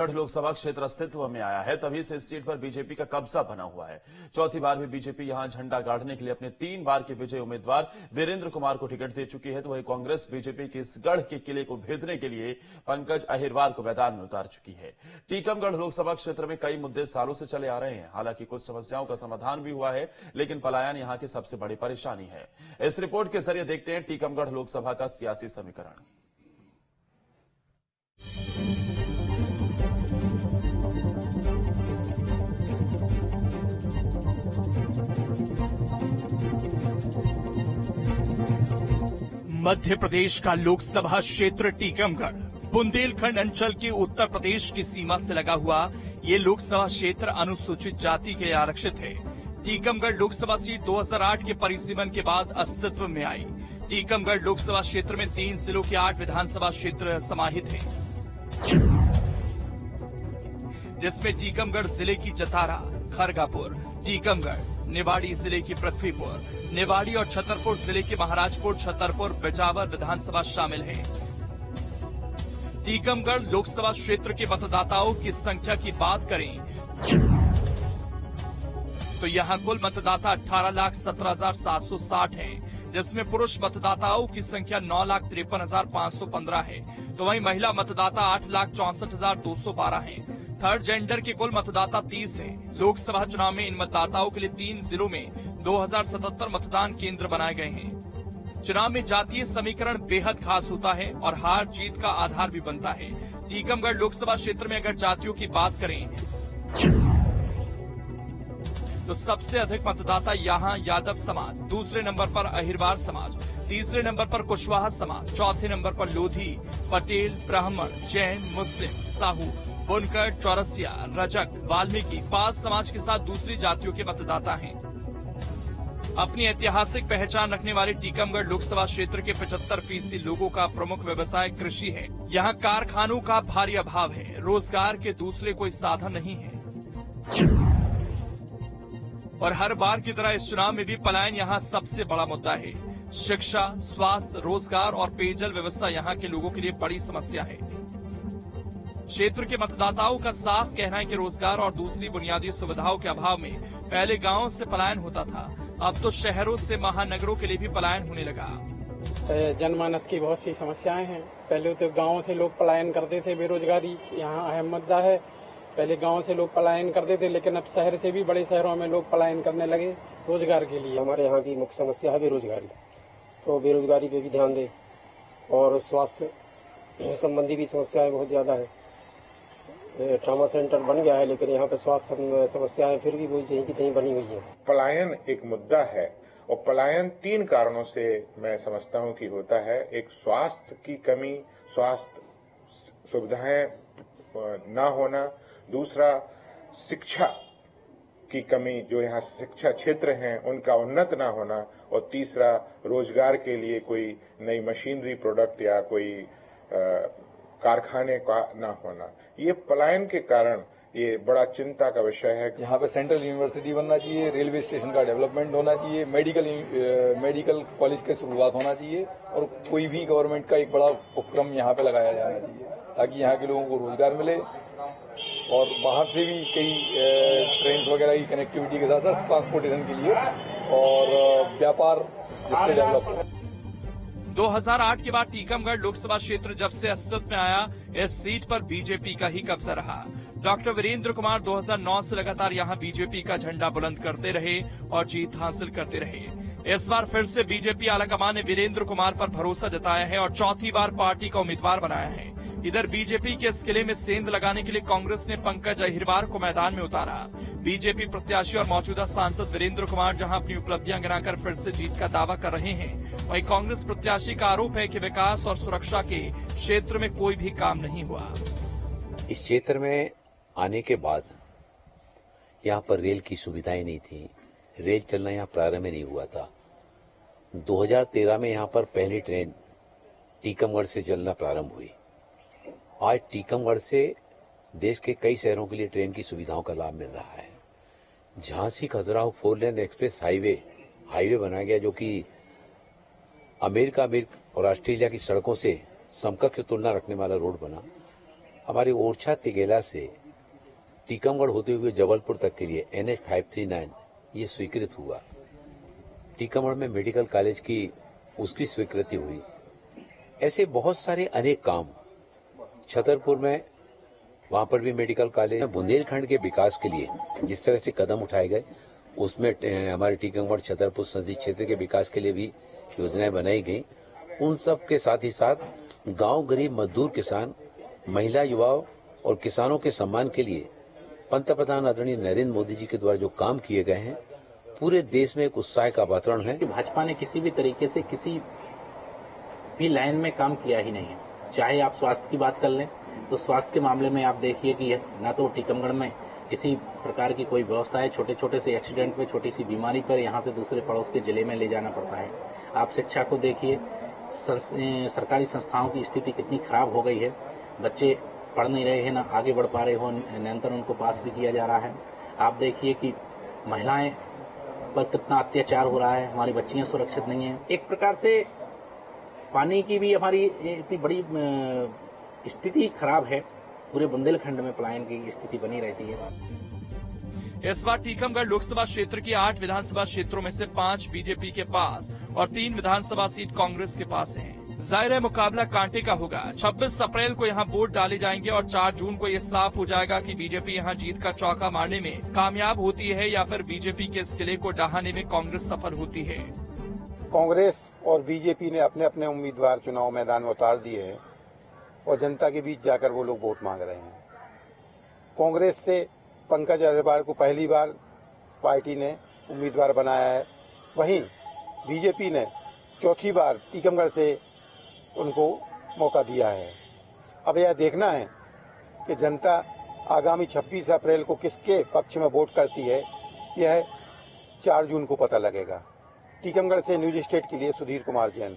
गढ़ लोकसभा क्षेत्र अस्तित्व में आया है, तभी से इस सीट पर बीजेपी का कब्जा बना हुआ है। चौथी बार भी बीजेपी यहां झंडा गाड़ने के लिए अपने 3 बार के विजयी उम्मीदवार वीरेंद्र कुमार को टिकट दे चुकी है, तो वही कांग्रेस बीजेपी के इस गढ़ के किले को भेदने के लिए पंकज अहिरवार को मैदान में उतार चुकी है। टीकमगढ़ लोकसभा क्षेत्र में कई मुद्दे सालों से चले आ रहे हैं। हालांकि कुछ समस्याओं का समाधान भी हुआ है, लेकिन पलायन यहां की सबसे बड़ी परेशानी है। इस रिपोर्ट के जरिए देखते हैं टीकमगढ़ लोकसभा का सियासी समीकरण। मध्य प्रदेश का लोकसभा क्षेत्र टीकमगढ़ बुंदेलखंड अंचल के उत्तर प्रदेश की सीमा से लगा हुआ ये लोकसभा क्षेत्र अनुसूचित जाति के लिए आरक्षित है। टीकमगढ़ लोकसभा सीट 2008 के परिसीमन के बाद अस्तित्व में आई। टीकमगढ़ लोकसभा क्षेत्र में 3 जिलों के 8 विधानसभा क्षेत्र समाहित हैं, जिसमें टीकमगढ़ जिले की जतारा, खरगापुर, टीकमगढ़, निवाड़ी जिले की पृथ्वीपुर, निवाड़ी और छतरपुर जिले के महाराजपुर, छतरपुर, बिजावर विधानसभा शामिल है। टीकमगढ़ लोकसभा क्षेत्र के मतदाताओं की संख्या की बात करें तो यहां कुल मतदाता 18,17,760 हैं, जिसमें पुरुष मतदाताओं की संख्या 9,53,515 है, तो वहीं महिला मतदाता 8,64,212 है। थर्ड जेंडर के कुल मतदाता 30 है। लोकसभा चुनाव में इन मतदाताओं के लिए 3 जिलों में 2077 मतदान केंद्र बनाए गए हैं। चुनाव में जातीय समीकरण बेहद खास होता है और हार जीत का आधार भी बनता है। टीकमगढ़ लोकसभा क्षेत्र में अगर जातियों की बात करें तो सबसे अधिक मतदाता यहां यादव समाज, दूसरे नंबर पर अहिरवार समाज, तीसरे नंबर पर कुशवाहा समाज, चौथे नंबर पर लोधी, पटेल, ब्राह्मण, जैन, मुस्लिम, साहू, बुनकर, चौरसिया, रजक, वाल्मीकि, पाल समाज के साथ दूसरी जातियों के मतदाता हैं। अपनी ऐतिहासिक पहचान रखने वाले टीकमगढ़ लोकसभा क्षेत्र के 75% लोगों का प्रमुख व्यवसाय कृषि है। यहाँ कारखानों का भारी अभाव है, रोजगार के दूसरे कोई साधन नहीं है। और हर बार की तरह इस चुनाव में भी पलायन यहाँ सबसे बड़ा मुद्दा है। शिक्षा, स्वास्थ्य, रोजगार और पेयजल व्यवस्था यहाँ के लोगों के लिए बड़ी समस्या है। क्षेत्र के मतदाताओं का साफ कहना है कि रोजगार और दूसरी बुनियादी सुविधाओं के अभाव में पहले गांवों से पलायन होता था, अब तो शहरों से महानगरों के लिए भी पलायन होने लगा। जनमानस की बहुत सी समस्याएं हैं। पहले तो गांवों से लोग पलायन करते थे, बेरोजगारी यहाँ अहम मुद्दा है। पहले गांव से लोग पलायन करते थे, लेकिन अब शहर से भी बड़े शहरों में लोग पलायन करने लगे रोजगार के लिए। हमारे यहाँ की मुख्य समस्या है बेरोजगारी, तो बेरोजगारी पे भी ध्यान दें। और स्वास्थ्य संबंधी भी समस्याएं बहुत ज्यादा है। ट्रामा सेंटर बन गया है, लेकिन यहाँ पे स्वास्थ्य समस्याएं फिर भी वही कहीं की कहीं बनी हुई है। पलायन एक मुद्दा है और पलायन 3 कारणों से मैं समझता हूँ कि होता है। एक स्वास्थ्य की कमी, स्वास्थ्य सुविधाएं ना होना, दूसरा शिक्षा की कमी, जो यहाँ शिक्षा क्षेत्र हैं उनका उन्नत ना होना, और तीसरा रोजगार के लिए कोई नई मशीनरी प्रोडक्ट या कोई कारखाने का ना होना। ये पलायन के कारण ये बड़ा चिंता का विषय है। यहाँ पे सेंट्रल यूनिवर्सिटी बनना चाहिए, रेलवे स्टेशन का डेवलपमेंट होना चाहिए, मेडिकल कॉलेज की शुरुआत होना चाहिए, और कोई भी गवर्नमेंट का एक बड़ा उपक्रम यहाँ पे लगाया जाना चाहिए, ताकि यहाँ के लोगों को रोजगार मिले और बाहर से भी कई ट्रेन वगैरह की कनेक्टिविटी के साथ साथ ट्रांसपोर्टेशन के लिए और व्यापार जिससे डेवलप हो। 2008 के बाद टीकमगढ़ लोकसभा क्षेत्र जब से अस्तित्व में आया, इस सीट पर बीजेपी का ही कब्जा रहा। डॉक्टर वीरेंद्र कुमार 2009 से लगातार यहां बीजेपी का झंडा बुलंद करते रहे और जीत हासिल करते रहे। इस बार फिर से बीजेपी आलाकमान ने वीरेंद्र कुमार पर भरोसा जताया है और चौथी बार पार्टी का उम्मीदवार बनाया है। इधर बीजेपी के इस किले में सेंध लगाने के लिए कांग्रेस ने पंकज अहिरवार को मैदान में उतारा। बीजेपी प्रत्याशी और मौजूदा सांसद वीरेंद्र कुमार जहां अपनी उपलब्धियां गिनाकर फिर से जीत का दावा कर रहे हैं, वहीं कांग्रेस प्रत्याशी का आरोप है कि विकास और सुरक्षा के क्षेत्र में कोई भी काम नहीं हुआ। इस क्षेत्र में आने के बाद यहाँ पर रेल की सुविधाएं नहीं थी, रेल चलना यहाँ प्रारंभ नहीं हुआ था। 2013 में यहाँ पर पहली ट्रेन टीकमगढ़ से चलना प्रारंभ हुई। आज टीकमगढ़ से देश के कई शहरों के लिए ट्रेन की सुविधाओं का लाभ मिल रहा है। झांसी खजुराहो 4 लेन एक्सप्रेस हाईवे बनाया गया, जो कि अमेरिका और ऑस्ट्रेलिया की सड़कों से समकक्ष तुलना रखने वाला रोड बना। हमारे ओरछा तिगेला से टीकमगढ़ होते हुए जबलपुर तक के लिए NH 539 ये स्वीकृत हुआ। टीकमगढ़ में मेडिकल कॉलेज की उसकी स्वीकृति हुई। ऐसे बहुत सारे अनेक काम छतरपुर में, वहां पर भी मेडिकल कॉलेज, बुंदेलखंड के विकास के लिए जिस तरह से कदम उठाए गए उसमें हमारे टीकमगढ़ छतरपुर संसदीय क्षेत्र के विकास के लिए भी योजनाएं बनाई गई। उन सब के साथ ही साथ गांव गरीब मजदूर किसान, महिला युवाओं और किसानों के सम्मान के लिए पंतप्रधान आदरणीय नरेंद्र मोदी जी के द्वारा जो काम किए गए हैं, पूरे देश में एक उत्साह का वातावरण है। भाजपा ने किसी भी तरीके से किसी भी लाइन में काम किया ही नहीं है। चाहे आप स्वास्थ्य की बात कर लें तो स्वास्थ्य के मामले में आप देखिए कि ना तो टीकमगढ़ में किसी प्रकार की कोई व्यवस्था है। छोटे छोटे से एक्सीडेंट पे, छोटी सी बीमारी पर यहाँ से दूसरे पड़ोस के जिले में ले जाना पड़ता है। आप शिक्षा को देखिए, सरकारी संस्थाओं की स्थिति कितनी खराब हो गई है। बच्चे पढ़ नहीं रहे हैं, ना आगे बढ़ पा रहे हो, निरंतर उनको पास भी किया जा रहा है। आप देखिए कि महिलाएं पर कितना अत्याचार हो रहा है, हमारी बच्चियां सुरक्षित नहीं है। एक प्रकार से पानी की भी हमारी इतनी बड़ी स्थिति खराब है, पूरे बुंदेलखंड में पलायन की स्थिति बनी रहती है। इस बार टीकमगढ़ लोकसभा क्षेत्र की 8 विधानसभा क्षेत्रों में से 5 बीजेपी के पास और 3 विधानसभा सीट कांग्रेस के पास हैं। जाहिर है मुकाबला कांटे का होगा। 26 अप्रैल को यहां वोट डाले जाएंगे और 4 जून को ये साफ हो जाएगा कि बीजेपी यहां जीत का चौका मारने में कामयाब होती है या फिर बीजेपी के इस किले को ढहाने में कांग्रेस सफल होती है। कांग्रेस और बीजेपी ने अपने अपने उम्मीदवार चुनाव मैदान में उतार दिए हैं और जनता के बीच जाकर वो लोग वोट मांग रहे हैं। कांग्रेस से पंकज अग्रवाल को पहली बार पार्टी ने उम्मीदवार बनाया है, वहीं बीजेपी ने चौथी बार टीकमगढ़ से उनको मौका दिया है। अब यह देखना है कि जनता आगामी 26 अप्रैल को किसके पक्ष में वोट करती है, यह 4 जून को पता लगेगा। टीकमगढ़ से न्यूज स्टेट के लिए सुधीर कुमार जैन।